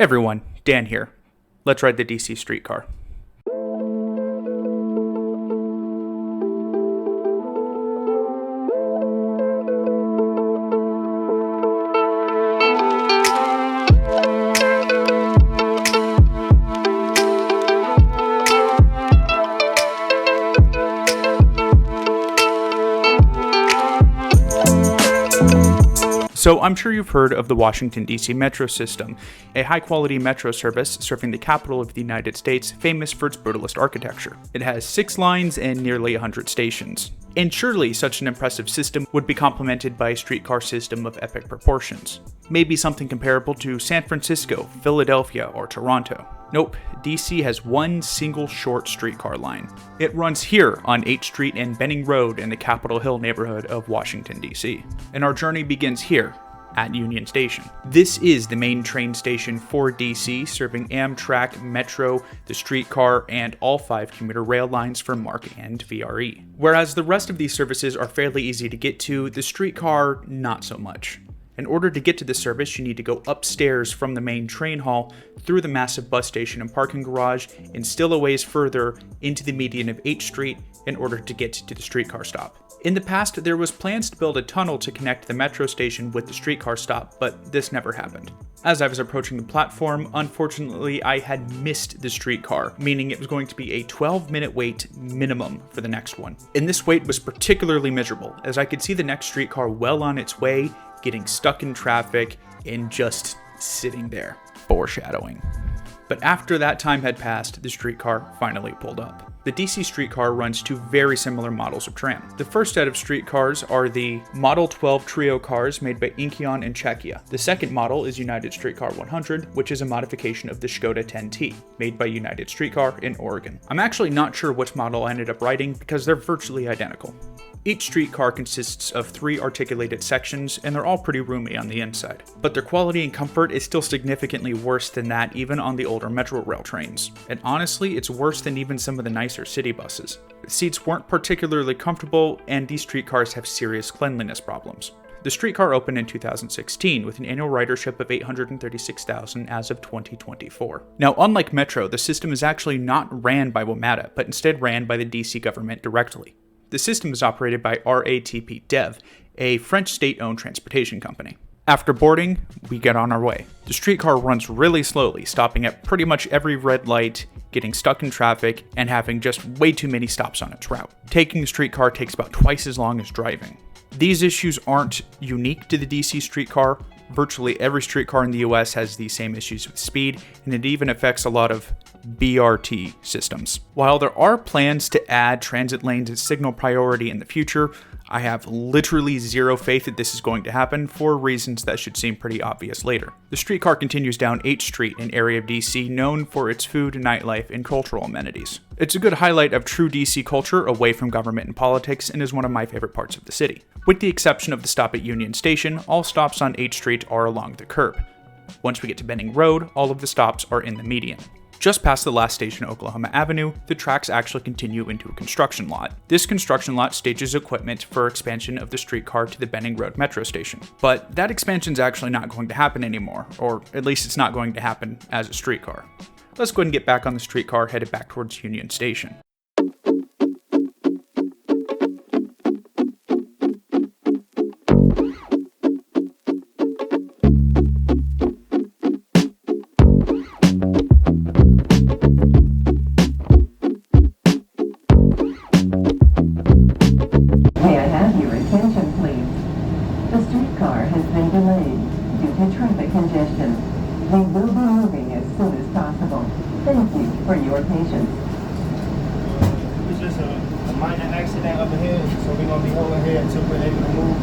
Everyone, Dan here. Let's ride the DC Streetcar. So I'm sure you've heard of the Washington, D.C. metro system, a high-quality metro service serving the capital of the United States, famous for its brutalist architecture. It has 6 lines and nearly 100 stations. And surely such an impressive system would be complemented by a streetcar system of epic proportions. Maybe something comparable to San Francisco, Philadelphia, or Toronto. Nope, DC has one single short streetcar line. It runs here on 8th Street and Benning Road in the Capitol Hill neighborhood of Washington, D.C. And our journey begins here, at Union Station. This is the main train station for DC, serving Amtrak, Metro, the streetcar, and all 5 commuter rail lines for MARC and VRE. Whereas the rest of these services are fairly easy to get to, the streetcar not so much. In order to get to this service, you need to go upstairs from the main train hall, through the massive bus station and parking garage, and still a ways further into the median of 8th Street in order to get to the streetcar stop. In the past, there was plans to build a tunnel to connect the metro station with the streetcar stop, but this never happened. As I was approaching the platform, unfortunately, I had missed the streetcar, meaning it was going to be a 12-minute wait minimum for the next one. And this wait was particularly miserable, as I could see the next streetcar well on its way, getting stuck in traffic, and just sitting there. Foreshadowing. But after that time had passed, the streetcar finally pulled up. The DC Streetcar runs 2 very similar models of tram. The first set of streetcars are the Model 12 Trio cars made by Incheon and Czechia. The second model is United Streetcar 100, which is a modification of the Škoda 10T, made by United Streetcar in Oregon. I'm actually not sure which model I ended up riding because they're virtually identical. Each streetcar consists of 3 articulated sections, and they're all pretty roomy on the inside. But their quality and comfort is still significantly worse than that even on the older Metro Rail trains. And honestly, it's worse than even some of the nicer city buses. The seats weren't particularly comfortable, and these streetcars have serious cleanliness problems. The streetcar opened in 2016 with an annual ridership of 836,000 as of 2024. Now, unlike Metro, the system is actually not ran by WMATA, but instead ran by the DC government directly. The system is operated by RATP Dev, a French state-owned transportation company. After boarding, we get on our way. The streetcar runs really slowly, stopping at pretty much every red light, getting stuck in traffic, and having just way too many stops on its route. Taking a streetcar takes about twice as long as driving. These issues aren't unique to the DC streetcar. Virtually every streetcar in the US has these same issues with speed, and it even affects a lot of BRT systems. While there are plans to add transit lanes and signal priority in the future, I have literally zero faith that this is going to happen for reasons that should seem pretty obvious later. The streetcar continues down 8th Street, an area of DC known for its food, nightlife, and cultural amenities. It's a good highlight of true DC culture away from government and politics, and is one of my favorite parts of the city. With the exception of the stop at Union Station, all stops on 8th Street are along the curb. Once we get to Benning Road, all of the stops are in the median. Just past the last station, Oklahoma Avenue, the tracks actually continue into a construction lot. This construction lot stages equipment for expansion of the streetcar to the Benning Road metro station. But that expansion is actually not going to happen anymore, or at least it's not going to happen as a streetcar. Let's go ahead and get back on the streetcar headed back towards Union Station. Congestion. We will be moving as soon as possible. Thank you for your patience. It was just a minor accident up ahead, so we're going to be holding here until we're able to move.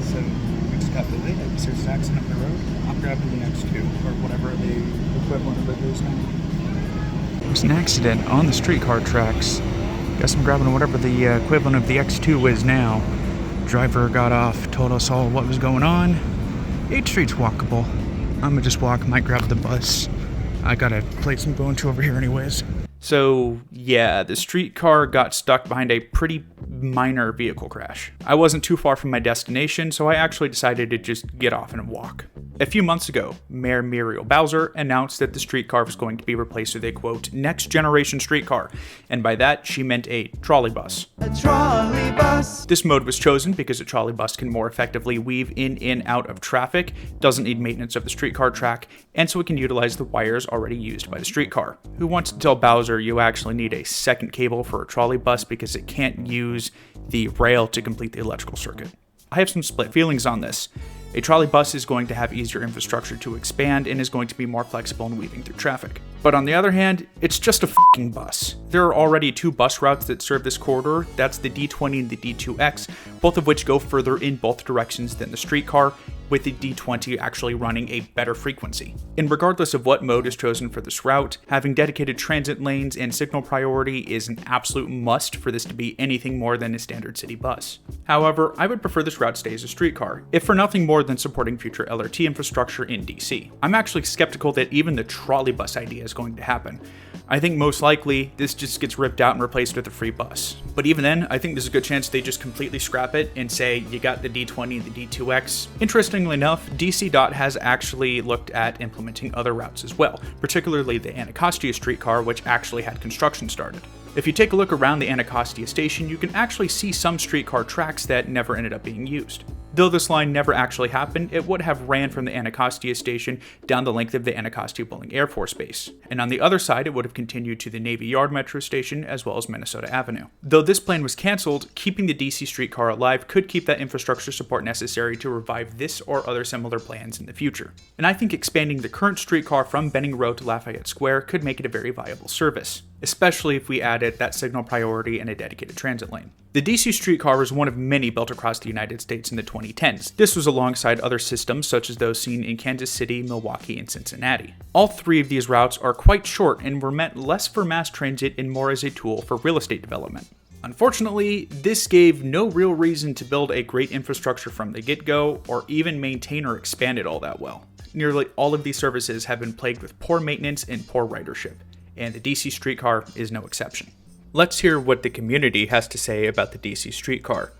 So we just got the lid. There's an accident up the road. I'm grabbing the next 2, or whatever the equivalent of it is now. There's an accident on the streetcar tracks. Guess I'm grabbing whatever the equivalent of the X2 is now. Driver got off, told us all what was going on. 8th Street's walkable. I'm gonna just walk, might grab the bus. I got a place I'm going to over here anyways. So yeah, the streetcar got stuck behind a pretty minor vehicle crash. I wasn't too far from my destination, so I actually decided to just get off and walk. A few months ago, Mayor Muriel Bowser announced that the streetcar was going to be replaced with a, quote, next generation streetcar, and by that she meant a trolley bus. A trolley bus. This mode was chosen because a trolley bus can more effectively weave in and out of traffic, doesn't need maintenance of the streetcar track, and so it can utilize the wires already used by the streetcar. Who wants to tell Bowser you actually need a second cable for a trolley bus because it can't use the rail to complete the electrical circuit? I have some split feelings on this. A trolley bus is going to have easier infrastructure to expand and is going to be more flexible in weaving through traffic. But on the other hand, it's just a f***ing bus. There are already 2 bus routes that serve this corridor, that's the D20 and the D2X, both of which go further in both directions than the streetcar, with the D20 actually running a better frequency. And regardless of what mode is chosen for this route, having dedicated transit lanes and signal priority is an absolute must for this to be anything more than a standard city bus. However, I would prefer this route stay as a streetcar, if for nothing more than supporting future LRT infrastructure in DC. I'm actually skeptical that even the trolley bus idea is going to happen. I think most likely this just gets ripped out and replaced with a free bus. But even then, I think there's a good chance they just completely scrap it and say you got the D20 and the D2X. Interestingly enough, DC DOT has actually looked at implementing other routes as well, particularly the Anacostia streetcar, which actually had construction started. If you take a look around the Anacostia station, you can actually see some streetcar tracks that never ended up being used. Though this line never actually happened, it would have ran from the Anacostia station down the length of the Anacostia Bowling Air Force Base, and on the other side it would have continued to the Navy Yard Metro Station as well as Minnesota Avenue. Though this plan was cancelled, keeping the DC streetcar alive could keep that infrastructure support necessary to revive this or other similar plans in the future. And I think expanding the current streetcar from Benning Road to Lafayette Square could make it a very viable service, especially if we added that signal priority and a dedicated transit lane. The DC streetcar was one of many built across the United States in the 2010s. This was alongside other systems such as those seen in Kansas City, Milwaukee, and Cincinnati. All 3 of these routes are quite short and were meant less for mass transit and more as a tool for real estate development. Unfortunately, this gave no real reason to build a great infrastructure from the get-go or even maintain or expand it all that well. Nearly all of these services have been plagued with poor maintenance and poor ridership, and the DC streetcar is no exception. Let's hear what the community has to say about the DC streetcar.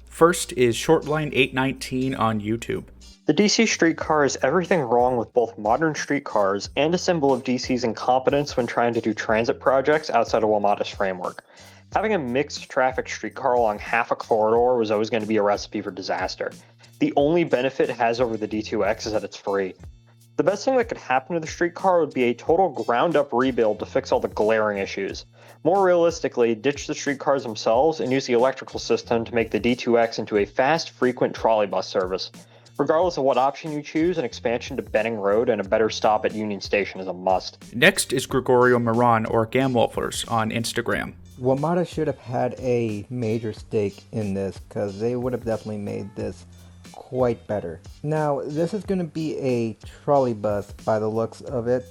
First is Shortline819 on YouTube. The DC streetcar is everything wrong with both modern streetcars and a symbol of DC's incompetence when trying to do transit projects outside of WMATA's framework. Having a mixed traffic streetcar along half a corridor was always going to be a recipe for disaster. The only benefit it has over the D2X is that it's free. The best thing that could happen to the streetcar would be a total ground-up rebuild to fix all the glaring issues. More realistically, ditch the streetcars themselves and use the electrical system to make the D2X into a fast, frequent trolley bus service. Regardless of what option you choose, an expansion to Benning Road and a better stop at Union Station is a must. Next is Gregorio Moran or Gamwolfers on Instagram. WMATA should have had a major stake in this because they would have definitely made this quite better. Now, this is going to be a trolley bus by the looks of it.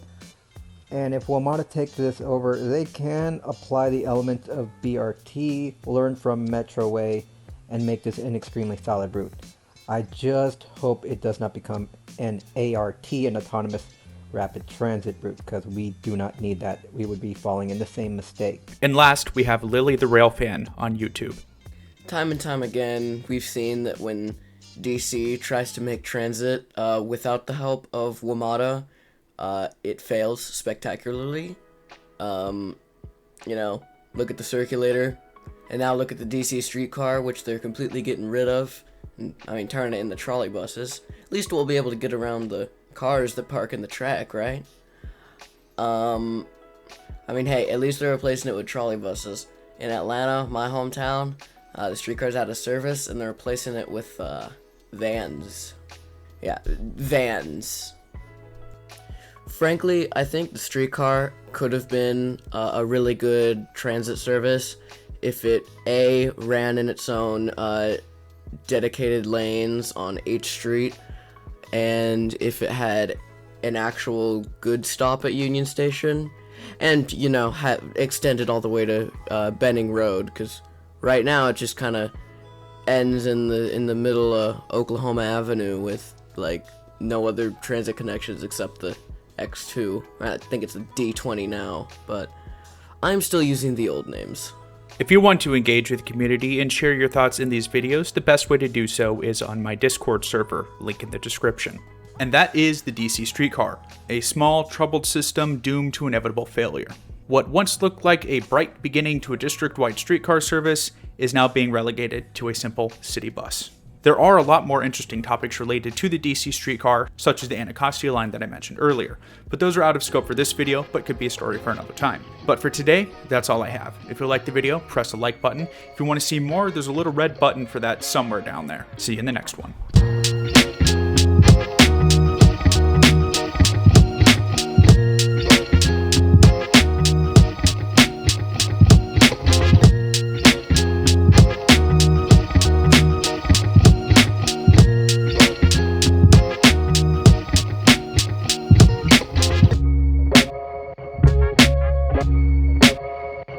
And if WMATA takes this over, they can apply the elements of BRT, learn from Metroway, and make this an extremely solid route. I just hope it does not become an ART, an autonomous rapid transit route, because we do not need that. We would be falling in the same mistake. And last, we have Lily the Railfan on YouTube. Time and time again, we've seen that when DC tries to make transit without the help of WMATA, it fails spectacularly. Look at the circulator, and now look at the DC streetcar, which they're completely getting rid of. Turning it into trolley buses. At least we'll be able to get around the cars that park in the track, right? Hey, at least they're replacing it with trolley buses. In Atlanta, my hometown, the streetcar's out of service, and they're replacing it with vans. Yeah, vans. Frankly, I think the streetcar could have been a really good transit service if it A, ran in its own dedicated lanes on H Street, and if it had an actual good stop at Union Station, and, extended all the way to Benning Road, because right now it just kind of ends in the middle of Oklahoma Avenue with, no other transit connections except the X2. I think it's the D20 now, but I'm still using the old names. If you want to engage with the community and share your thoughts in these videos, the best way to do so is on my Discord server, link in the description. And that is the DC Streetcar, a small, troubled system doomed to inevitable failure. What once looked like a bright beginning to a district-wide streetcar service is now being relegated to a simple city bus. There are a lot more interesting topics related to the DC Streetcar, such as the Anacostia line that I mentioned earlier, but those are out of scope for this video, but could be a story for another time. But for today, that's all I have. If you liked the video, press the like button. If you want to see more, there's a little red button for that somewhere down there. See you in the next one.